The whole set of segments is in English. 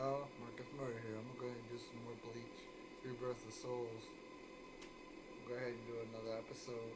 y'all, Marcus Murray here. I'm gonna go ahead and do some more Bleach, Rebirth of Souls. We'll go ahead and do another episode.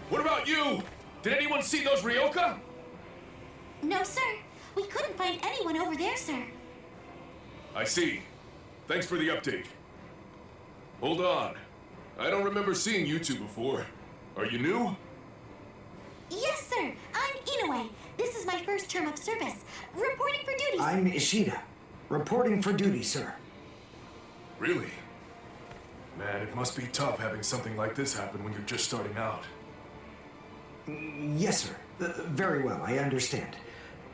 What about you? Did anyone see those Ryoka? No, sir. We couldn't find anyone over there, sir. I see. Thanks for the update. Hold on. I don't remember seeing you two before. Are you new? Yes, sir. I'm Inoue. This is my first term of service. Reporting for duty. I'm Ishida. Reporting for duty, sir. Really? Man, it must be tough having something like this happen when you're just starting out. Yes, sir. Very well, I understand.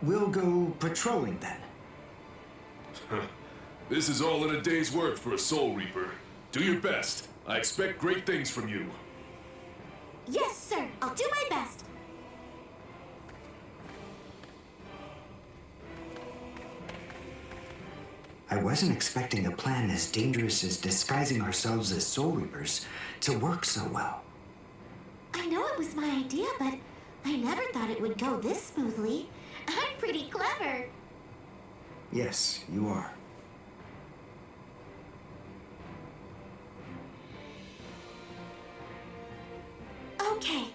We'll go patrolling then. This is all in a day's work for a Soul Reaper. Do your best. I expect great things from you. Yes, sir. I'll do my best. I wasn't expecting a plan as dangerous as disguising ourselves as Soul Reapers to work so well. I know it was my idea, but I never thought it would go this smoothly. I'm pretty clever. Yes, you are. Okay,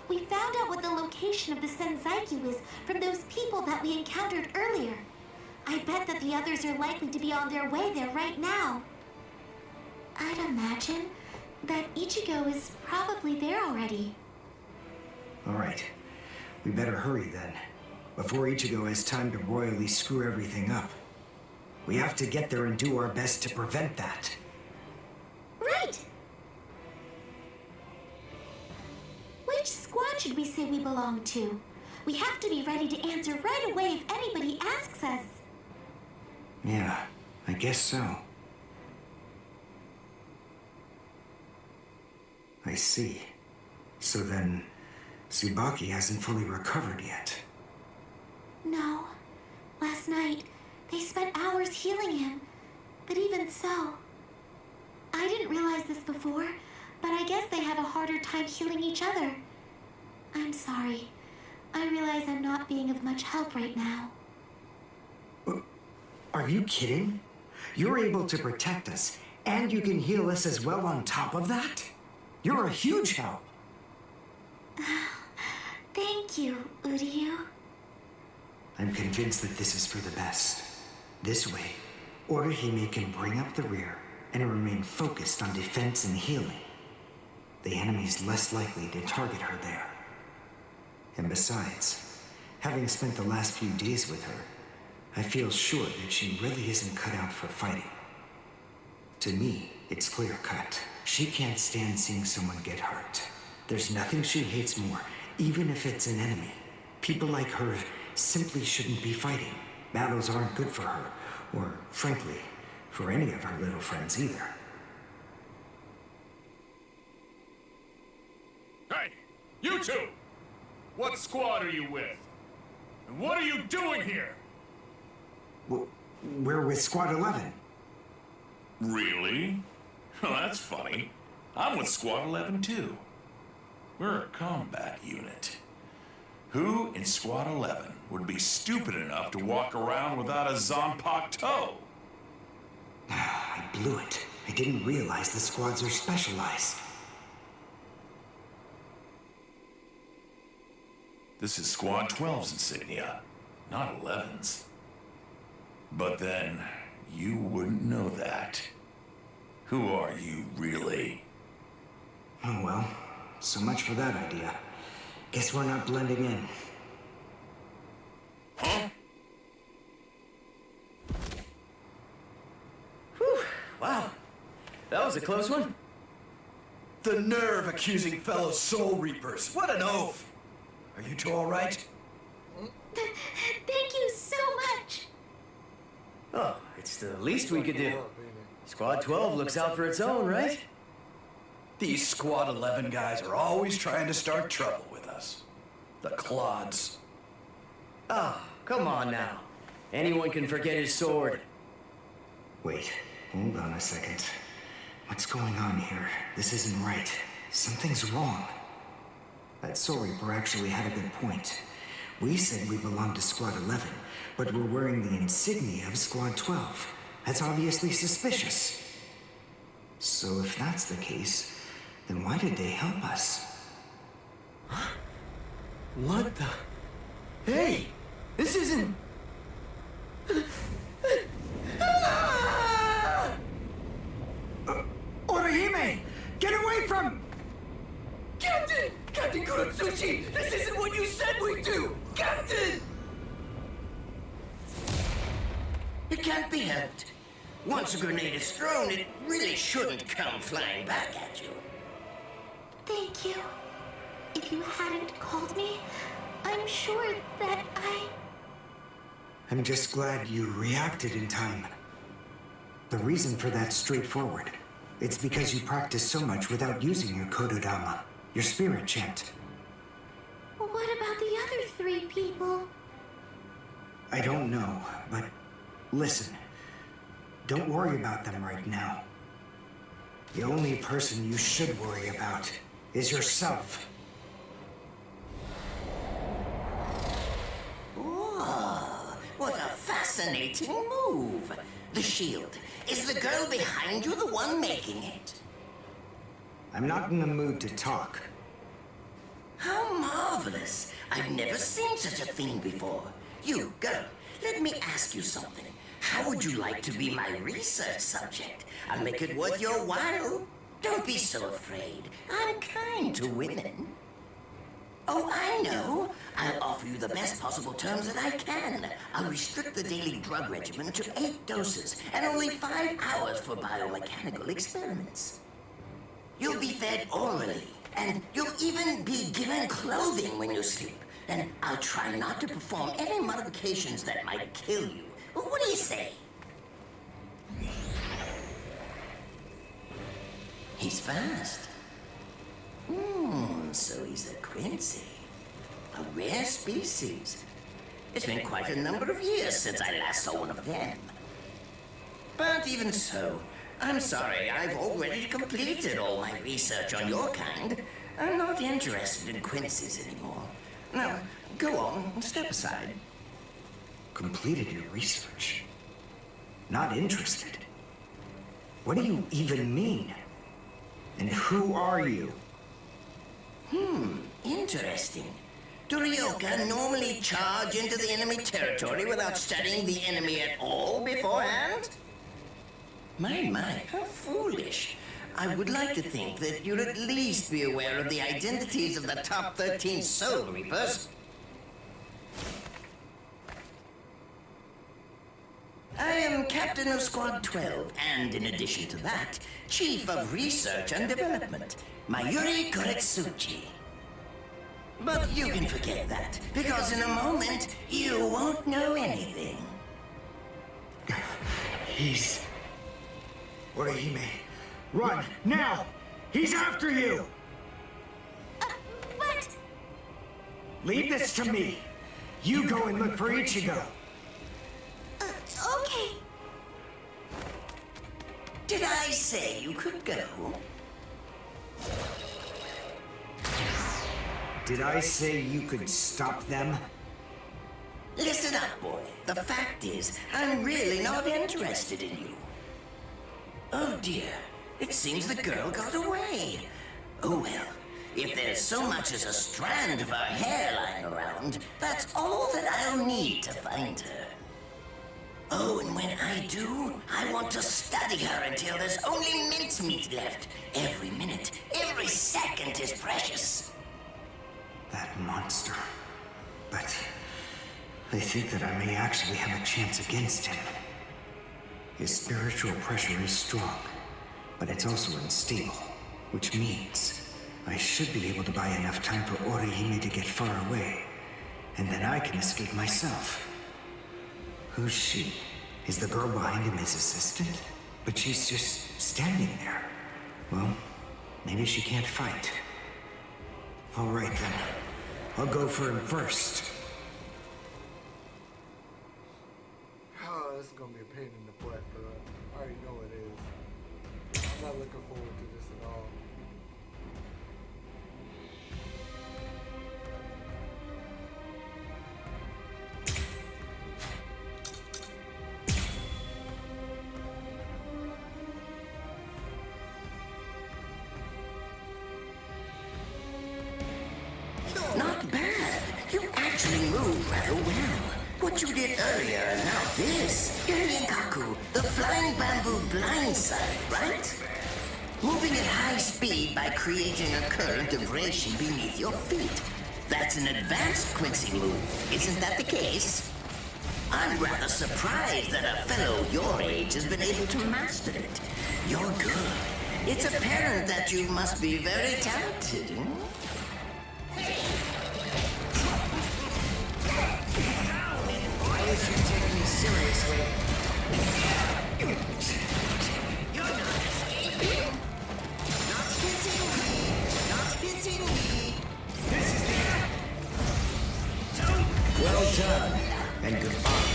we found out what the location of the Senzaiku is from those people that we encountered earlier. I bet that the others are likely to be on their way there right now. I'd imagine that Ichigo is probably there already. All right. We better hurry then, before Ichigo has time to royally screw everything up. We have to get there and do our best to prevent that. Right! Which squad should we say we belong to? We have to be ready to answer right away if anybody asks us. Yeah, I guess so. I see. So then, Tsubaki hasn't fully recovered yet. No. Last night, they spent hours healing him. But even so, I didn't realize this before, but I guess they have a harder time healing each other. I'm sorry. I realize I'm not being of much help right now. Are you kidding? You're able to protect us, and you can heal us as well on top of that? You're a huge help. Thank you, Uryu. I'm convinced that this is for the best. This way, Orihime can bring up the rear and remain focused on defense and healing. The enemy's less likely to target her there. And besides, having spent the last few days with her, I feel sure that she really isn't cut out for fighting. To me, it's clear-cut. She can't stand seeing someone get hurt. There's nothing she hates more, even if it's an enemy. People like her simply shouldn't be fighting. Battles aren't good for her, or, frankly, for any of her little friends either. Hey, you two! What squad are you with? And what are you doing here? We're with Squad 11. Really? Well, that's funny. I'm with Squad 11 too. We're a combat unit. Who in Squad 11 would be stupid enough to walk around without a Zanpakuto? I blew it. I didn't realize the squads are specialized. This is Squad 12's insignia, not 11's. But then, you wouldn't know that. Who are you, really? Oh well, so much for that idea. Guess we're not blending in. Huh? Whew, wow. That was a close one. The nerve accusing fellow Soul Reapers. What an oath! Are you two all right? Thank you so much. Oh, it's the least we could do. Squad 12 looks out for its own, right? These Squad 11 guys are always trying to start trouble with us. The clods. Oh, come on now. Anyone can forget his sword. Wait, hold on a second. What's going on here? This isn't right. Something's wrong. That Soul Reaper actually had a good point. We said we belonged to Squad 11, but we're wearing the insignia of Squad 12. That's obviously suspicious. So if that's the case, then why did they help us? What the? Hey! This isn't... Orihime! Get away from... Captain! Captain Kurotsuchi! This isn't what you said we'd do! Captain! It can't be helped. Once a grenade is thrown, it really shouldn't come flying back at you. Thank you. If you hadn't called me, I'm sure that I'm just glad you reacted in time. The reason for that's straightforward. It's because you practiced so much without using your Kododama, your spirit chant. What about the other 3 people? I don't know, but listen. Don't worry about them right now. The only person you should worry about is yourself. Oh, what a fascinating move. The shield. Is the girl behind you the one making it? I'm not in the mood to talk. How marvelous. I've never seen such a thing before. You, girl, let me ask you something. How would you like to be my research subject? I'll make it worth your while. Don't be so afraid. I'm kind to women. Oh, I know. I'll offer you the best possible terms that I can. I'll restrict the daily drug regimen to 8 doses and only 5 hours for biomechanical experiments. You'll be fed orally, and you'll even be given clothing when you sleep. And I'll try not to perform any modifications that might kill you. What do you say? He's fast. So he's a Quincy. A rare species. It's been quite a number of years since I last saw one of them. But even so, I'm sorry, I've already completed all my research on your kind. I'm not interested in Quincy's anymore. Now, go on, step aside. Completed your research? Not interested? What do you even mean? And who are you? Interesting. Do Ryoka normally charge into the enemy territory without studying the enemy at all beforehand? My, how foolish. I would like to think that you'd at least be aware of the identities of the top 13 Soul Reapers. I am Captain of Squad 12, and in addition to that, Chief of Research and Development, Mayuri Kuretsuchi. But you can forget that, because in a moment, you won't know anything. He's... Orihime, run, now! He's after you! What? Leave this to me. You go and look for Ichigo. Okay. Did I say you could go? Did I say you could stop them? Listen up, boy. The fact is, I'm really not interested in you. Oh dear. It seems the girl got away. Oh well. If there's so much as a strand of her hair lying around, that's all that I'll need to find her. Oh, and when I do, I want to study her until there's only mincemeat left. Every minute, every second is precious. That monster. But I think that I may actually have a chance against him. His spiritual pressure is strong, but it's also unstable, which means I should be able to buy enough time for Orihime to get far away, and then I can escape myself. Who's she? Is the girl behind him his assistant? But she's just standing there. Well, maybe she can't fight. All right then. I'll go for him first. Oh, this is gonna be a pain in the butt, bro. I already know it is. I'm not looking forward to this at all. Not bad. You actually moved rather well. What you did earlier and now this. You're Yinkaku, the flying bamboo blindside, right? Moving at high speed by creating a current of reishi beneath your feet. That's an advanced Quincy move, isn't that the case? I'm rather surprised that a fellow your age has been able to master it. You're good. It's apparent that you must be very talented, Why would you take me seriously? You're not escaping. Not hitting me. Not hitting me. This is the end. Well done, and goodbye.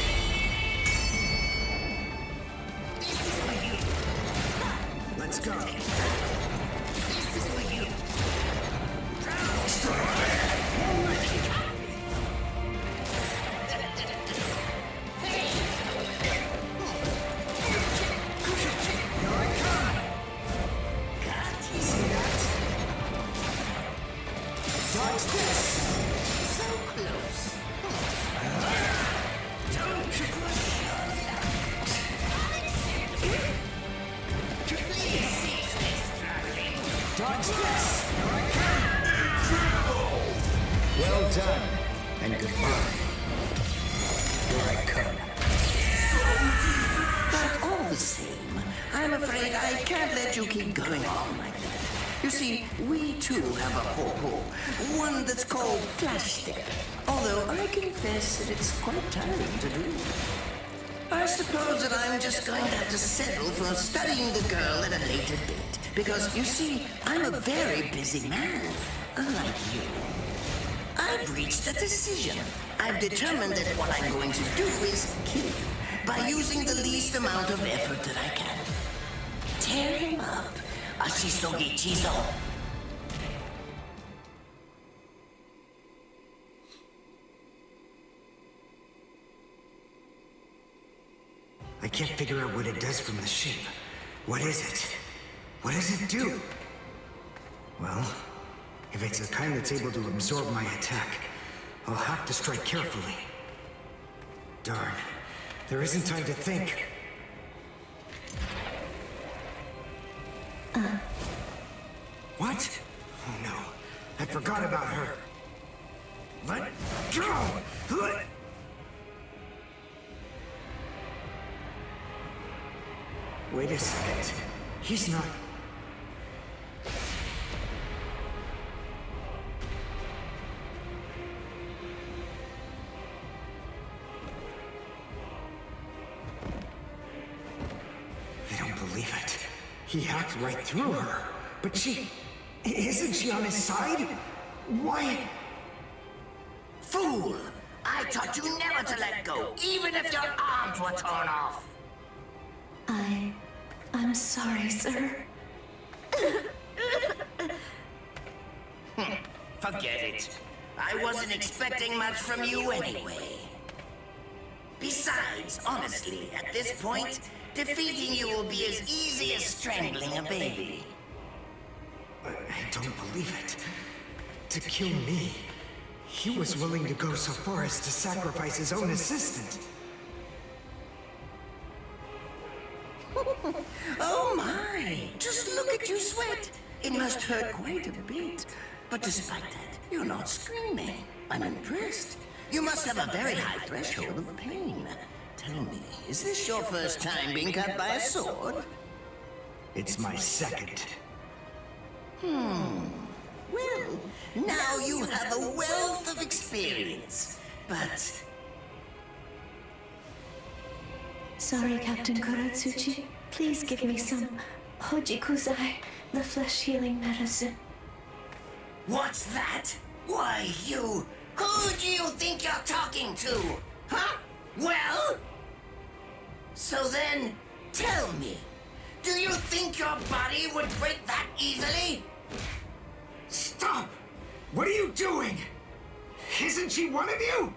Let's go. This is for you. So close. Well done, and goodbye. Here I come. But all the same, I'm afraid I can't let you keep going on like that. You see, we too have a ho-ho, one that's called Flash Stick. Although I confess that it's quite tiring to do. I suppose that I'm just going to have to settle for studying the girl at a later date. Because, you see, I'm a very busy man, unlike you. I've reached a decision. I've determined that what I'm going to do is kill you by using the least amount of effort that I can. Tear him up. Ashisogi Chizo. I can't figure out what it does from the ship. What is it? What does it do? Well, if it's the kind that's able to absorb my attack, I'll have to strike carefully. Darn, there isn't time to think. What? Oh no, I forgot about her. Let go! Wait a second. He's not... I don't believe it. He hacked right through her. But she... Isn't she on his side? Why... Fool! I taught you never to let go, even if your arms were torn off. I'm sorry, sir. Forget it. I wasn't expecting much from you anyway. Besides, honestly, at this point, Defeating you will be as easy as strangling a baby. I don't believe it. To kill me, he was willing to go so far as to sacrifice his own assistant. Oh my! Just look at you sweat! It must hurt quite a bit. But despite that, you're not screaming. I'm impressed. You must have a very high threshold of pain. Tell me, is this your first time being cut by a sword? It's my second. Well, now you have a wealth of experience. But Sorry, Captain Kuratsuchi. Please give me some Hojikuzai, the flesh healing medicine. what's that? Why, you... Who do you think you're talking to? Huh? Well? So then, tell me, do you think your body would break that easily? Stop! What are you doing? Isn't she one of you?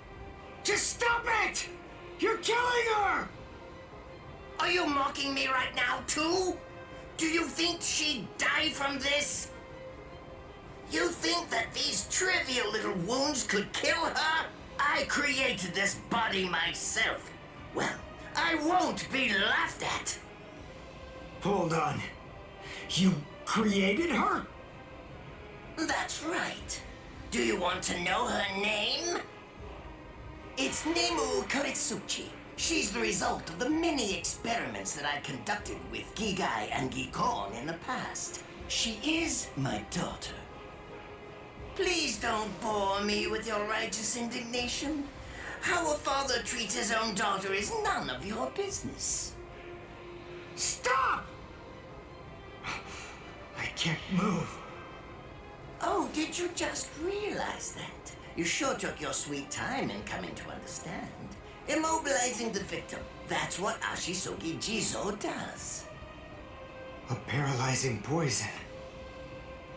Just stop it! You're killing her! Are you mocking me right now, too? Do you think she'd die from this? You think that these trivial little wounds could kill her? I created this body myself. Well, I won't be laughed at. Hold on. You created her? That's right. Do you want to know her name? It's Nemu Kuretsuchi. She's the result of the many experiments that I conducted with Gigai and Gikon in the past. She is my daughter. Please don't bore me with your righteous indignation. How a father treats his own daughter is none of your business. Stop! I can't move. Oh, did you just realize that? You sure took your sweet time in coming to understand. Immobilizing the victim. That's what Ashisogi Jizo does. A paralyzing poison.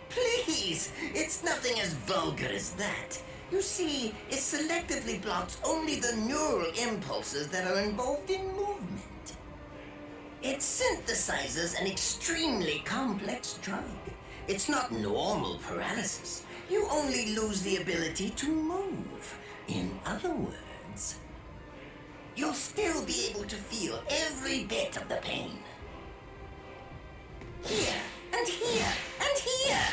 Please! It's nothing as vulgar as that. You see, it selectively blocks only the neural impulses that are involved in movement. It synthesizes an extremely complex drug. It's not normal paralysis. You only lose the ability to move. In other words, you'll still be able to feel every bit of the pain. Here, and here, and here!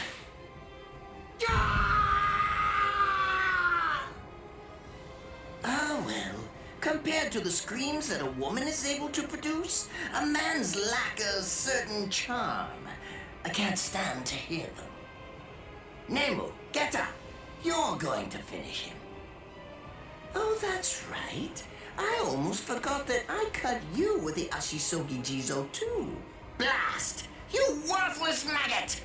Ah, well, compared to the screams that a woman is able to produce, a man's lack a certain charm. I can't stand to hear them. Nemu, get up. You're going to finish him. Oh, that's right. I almost forgot that I cut you with the Ashisogi Jizo too. Blast! You worthless maggot!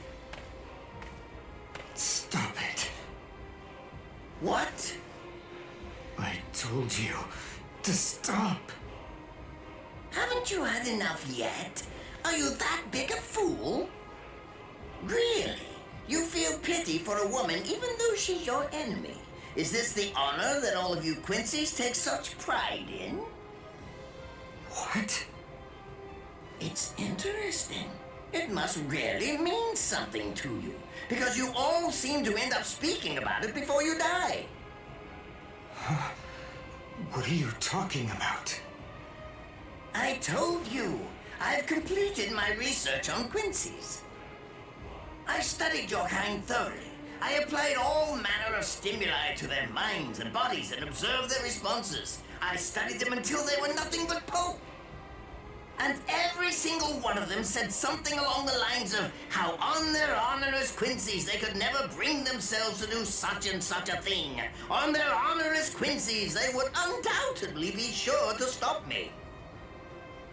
Stop it. What? I told you to stop. Haven't you had enough yet? Are you that big a fool? Really? You feel pity for a woman even though she's your enemy? Is this the honor that all of you Quincy's take such pride in? What? It's interesting. It must really mean something to you, because you all seem to end up speaking about it before you die. What are you talking about? I told you, I've completed my research on Quincy's. I studied your kind thoroughly. I applied all manner of stimuli to their minds and bodies and observed their responses. I studied them until they were nothing but pulp. And every single one of them said something along the lines of how on their honor as Quincy's they could never bring themselves to do such and such a thing. On their honor as Quincy's they would undoubtedly be sure to stop me.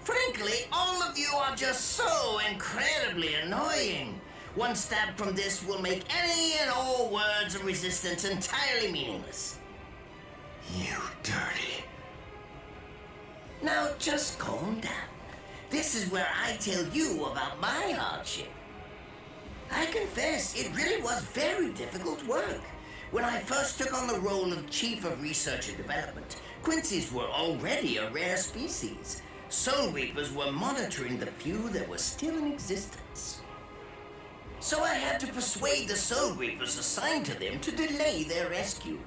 Frankly, all of you are just so incredibly annoying. One stab from this will make any and all words of resistance entirely meaningless. You dirty. Now just calm down. This is where I tell you about my hardship. I confess, it really was very difficult work. When I first took on the role of Chief of Research and Development, Quincy's were already a rare species. Soul Reapers were monitoring the few that were still in existence. So I had to persuade the Soul Reapers assigned to them to delay their rescue.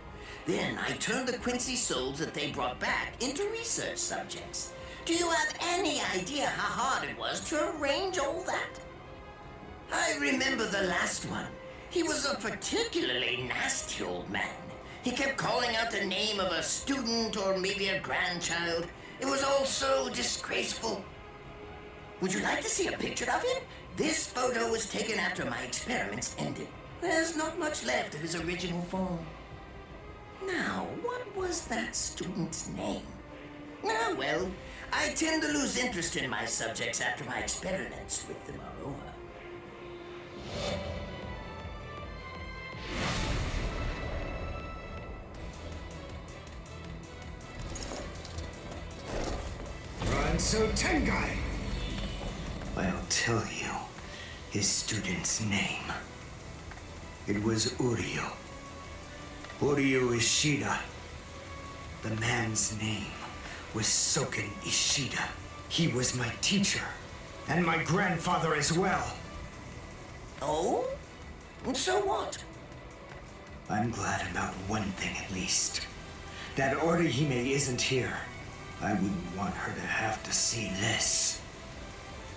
Then I turned the Quincy souls that they brought back into research subjects. Do you have any idea how hard it was to arrange all that? I remember the last one. He was a particularly nasty old man. He kept calling out the name of a student or maybe a grandchild. It was all so disgraceful. Would you like to see a picture of him? This photo was taken after my experiments ended. There's not much left of his original form. Now, what was that student's name? Ah, well, I tend to lose interest in my subjects after my experiments with them are over. So Tengai. I'll tell you his student's name. It was Uryu. Uryu Ishida. The man's name was Soken Ishida. He was my teacher, and my grandfather as well. Oh? So what? I'm glad about one thing at least. That Orihime isn't here. I wouldn't want her to have to see this.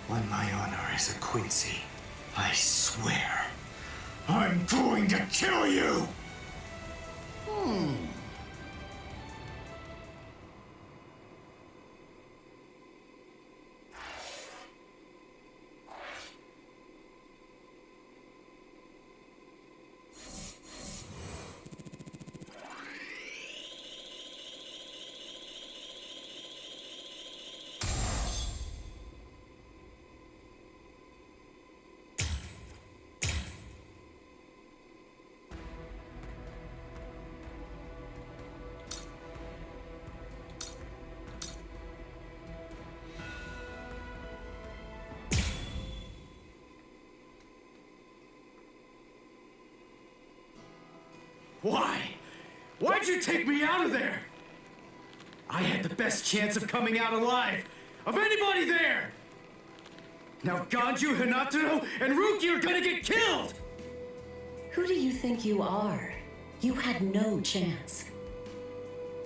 On my honor as a Quincy, I swear, I'm going to kill you! Why? Why'd you take me out of there? I had the best chance of coming out alive of anybody there! Now Ganju, Hinataro, and Ruki are gonna get killed! Who do you think you are? You had no chance.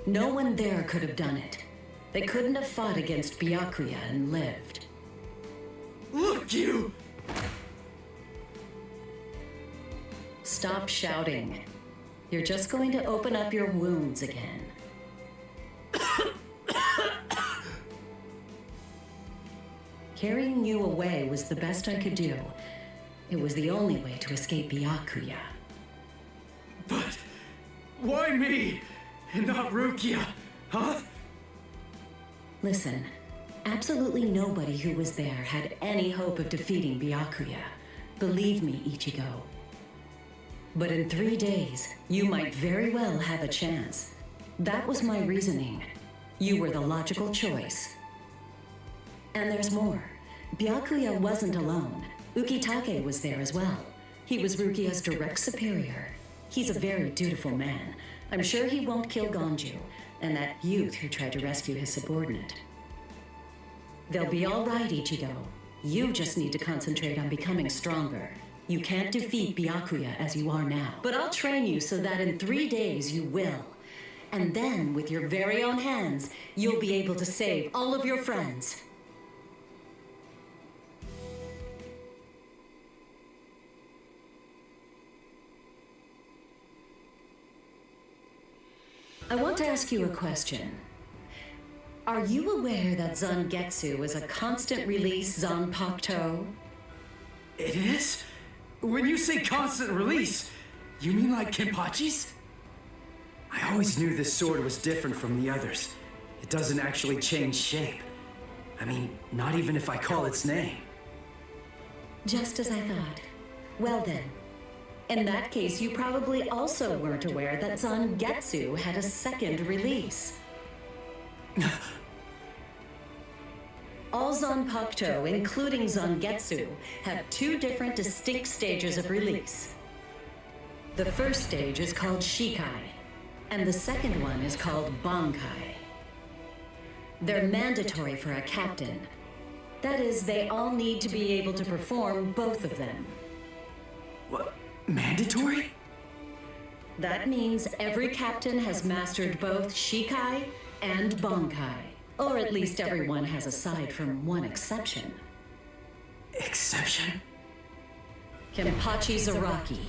No one there could have done it. They couldn't have fought against Byakuya and lived. Look, you! Stop shouting. You're just going to open up your wounds again. Carrying you away was the best I could do. It was the only way to escape Byakuya. But why me and not Rukia, huh? Listen, absolutely nobody who was there had any hope of defeating Byakuya. Believe me, Ichigo. But in 3 days, you might very well have a chance. That was my reasoning. You were the logical choice. And there's more. Byakuya wasn't alone. Ukitake was there as well. He was Rukia's direct superior. He's a very dutiful man. I'm sure he won't kill Ganju, and that youth who tried to rescue his subordinate. They'll be all right, Ichigo. You just need to concentrate on becoming stronger. You can't defeat Byakuya as you are now. But I'll train you so that in 3 days you will. And then, with your very own hands, you'll be able to save all of your friends. I want to ask you a question. Are you aware that Zangetsu is a constant release Zanpakuto? It is? When you say constant release, you mean like Kenpachi's? I always knew this sword was different from the others. It doesn't actually change shape. I mean, not even if I call its name. Just as I thought. Well then, in that case, you probably also weren't aware that Zangetsu had a second release. All Zanpakuto, including Zangetsu, have 2 different distinct stages of release. The first stage is called Shikai, and the second one is called Bankai. They're mandatory for a captain. That is, they all need to be able to perform both of them. What? Mandatory? That means every captain has mastered both Shikai and Bankai. Or at least everyone has, aside from one exception. Exception? Kenpachi Zaraki.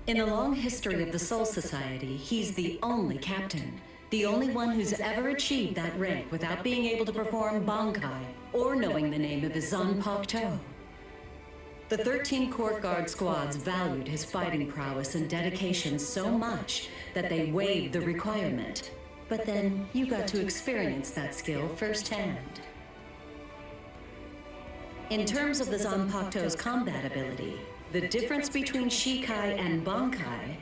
In the long history of the Soul Society, he's the only captain. The only one who's ever achieved that rank without being able to perform Bankai or knowing the name of his Zanpakuto. The 13 Court Guard squads valued his fighting prowess and dedication so much that they waived the requirement. But then you got to experience that skill firsthand. In terms of the Zanpakuto's combat ability, the difference between Shikai and Bankai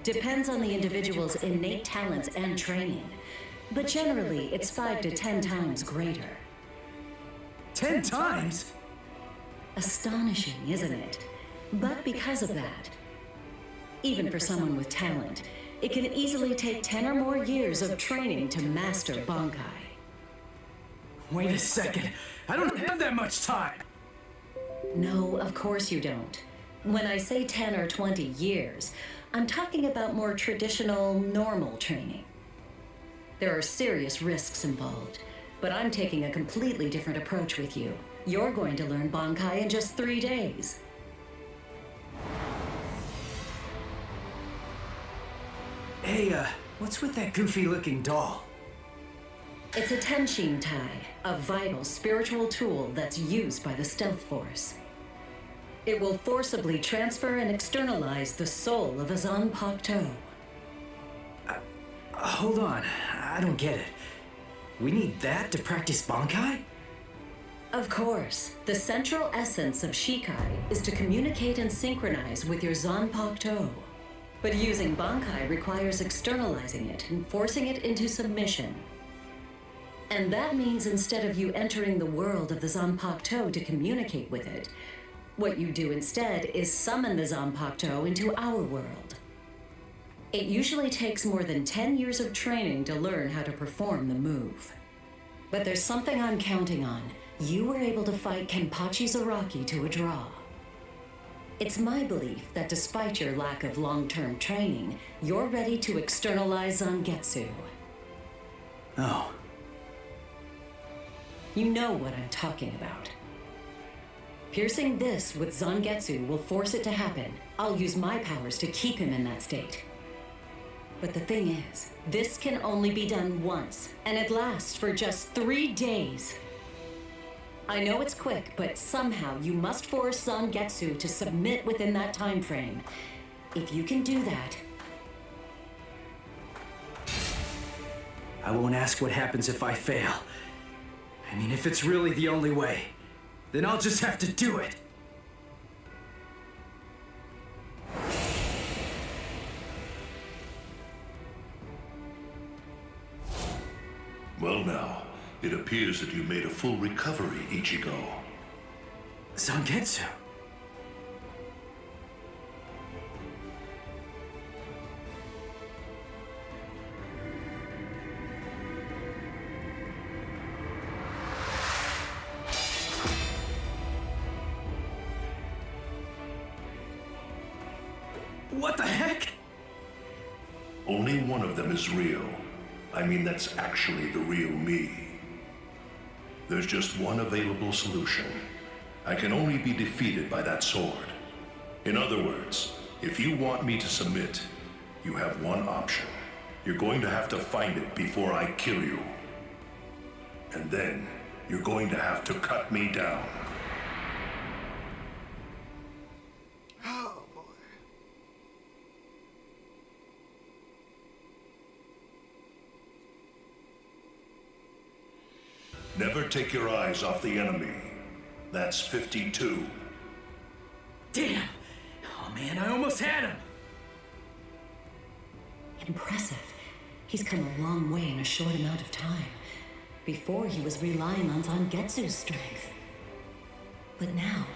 depends on the individual's innate talents and training, but generally it's 5 to 10 times greater. 10 times? Astonishing, isn't it? But because of that, even for someone with talent, it can easily take 10 or more years of training to master Bankai. Wait a second, I don't have that much time! No, of course you don't. When I say 10 or 20 years, I'm talking about more traditional, normal training. There are serious risks involved, but I'm taking a completely different approach with you. You're going to learn Bankai in just 3 days. Hey, what's with that goofy-looking doll? It's a Tenshin Tai, a vital spiritual tool that's used by the Stealth Force. It will forcibly transfer and externalize the soul of a Zanpakuto. Hold on, I don't get it. We need that to practice Bankai? Of course, the central essence of Shikai is to communicate and synchronize with your Zanpakuto. But using Bankai requires externalizing it and forcing it into submission. And that means instead of you entering the world of the Zanpakuto to communicate with it, what you do instead is summon the Zanpakuto into our world. It usually takes more than 10 years of training to learn how to perform the move. But there's something I'm counting on. You were able to fight Kenpachi Zaraki to a draw. It's my belief that despite your lack of long-term training, you're ready to externalize Zangetsu. Oh. You know what I'm talking about. Piercing this with Zangetsu will force it to happen. I'll use my powers to keep him in that state. But the thing is, this can only be done once, and it lasts for just 3 days. I know it's quick, but somehow you must force Zangetsu to submit within that time frame. If you can do that... I won't ask what happens if I fail. I mean, if it's really the only way, then I'll just have to do it. Well now, it appears that you made a full recovery, Ichigo. Zangetsu? What the heck? Only one of them is real. I mean, that's actually the real me. There's just one available solution. I can only be defeated by that sword. In other words, if you want me to submit, you have one option. You're going to have to find it before I kill you. And then, you're going to have to cut me down. Oh boy. Never take your eyes off the enemy. That's 52. Damn! Oh man, I almost had him! Impressive. He's come a long way in a short amount of time. Before, he was relying on Zangetsu's strength. But now,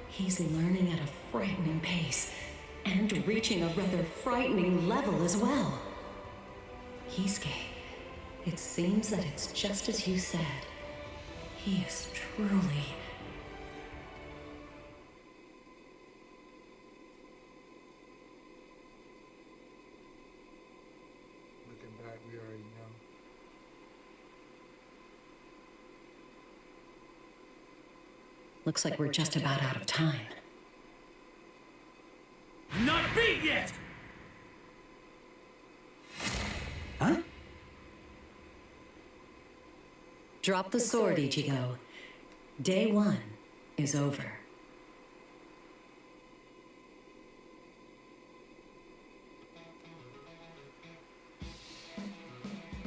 he's learning at a frightening pace, and reaching a rather frightening level as well. Kisuke, It seems that it's just as you said. He is truly... Looking back, we already know. Looks like we're just about out of time. Not beat yet! Huh? Drop the sword, Ichigo. Day 1 is over.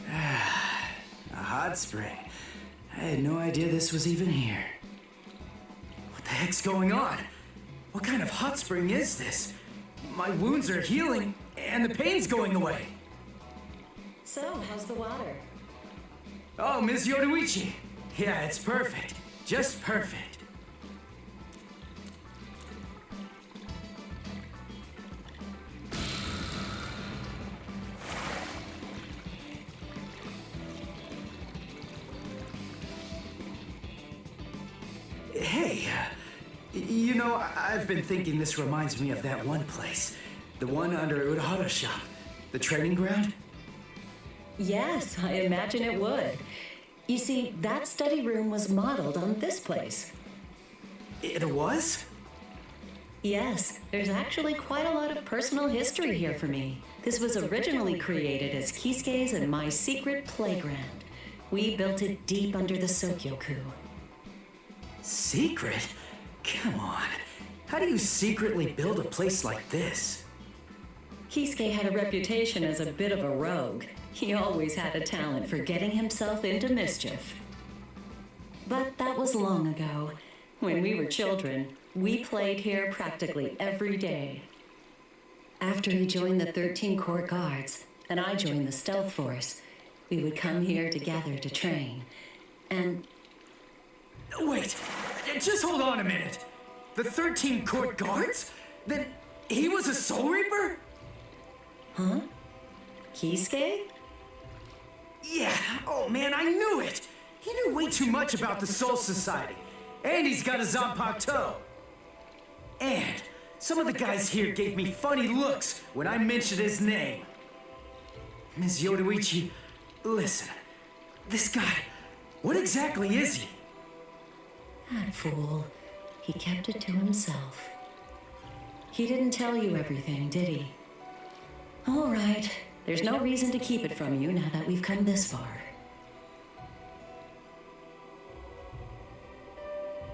A hot spring. I had no idea this was even here. What the heck's going on? What kind of hot spring is this? My wounds are healing, and the pain's going away. So, how's the water? Oh, Ms. Yoruichi. Yeah, it's perfect. Just perfect. Hey, you know, I've been thinking this reminds me of that one place. The one under Urahara's shop. The training ground? Yes, I imagine it would. You see, that study room was modeled on this place. It was? Yes, there's actually quite a lot of personal history here for me. This was originally created as Kisuke's and my secret playground. We built it deep under the Sokyoku. Secret? Come on. How do you secretly build a place like this? Kisuke had a reputation as a bit of a rogue. He always had a talent for getting himself into mischief. But that was long ago. When we were children, we played here practically every day. After he joined the 13 Court Guards, and I joined the Stealth Force, we would come here together to train. And... Wait, just hold on a minute. The 13 Court Guards? Then he was a Soul Reaper? Huh? Kisuke? Yeah, oh man, I knew it! He knew way too much about the Soul Society. And he's got a Zanpakuto. And some of the guys here gave me funny looks when I mentioned his name. Ms. Yoruichi, listen. This guy, what exactly is he? That fool. He kept it to himself. He didn't tell you everything, did he? All right. There's no reason to keep it from you now that we've come this far.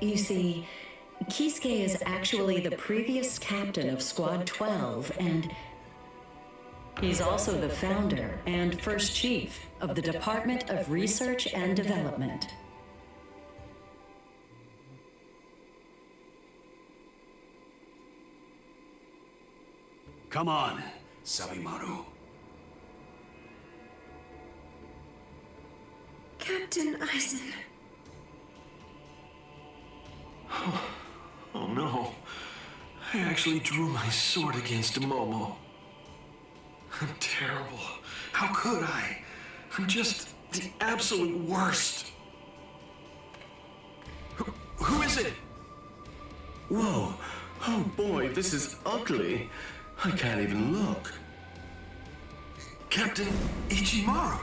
You see, Kisuke is actually the previous captain of Squad 12, and he's also the founder and first chief of the Department of Research and Development. Come on, Sabimaru. Captain Eisen. Oh no. I actually drew my sword against Momo. I'm terrible. How could I? I'm just the absolute worst. Who is it? Whoa. Oh boy, this is ugly. I can't even look. Captain Ichimaru.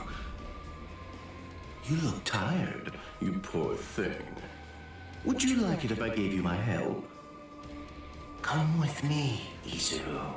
You look tired, you poor thing. Would you like it if I gave you my help? Come with me, Izuru.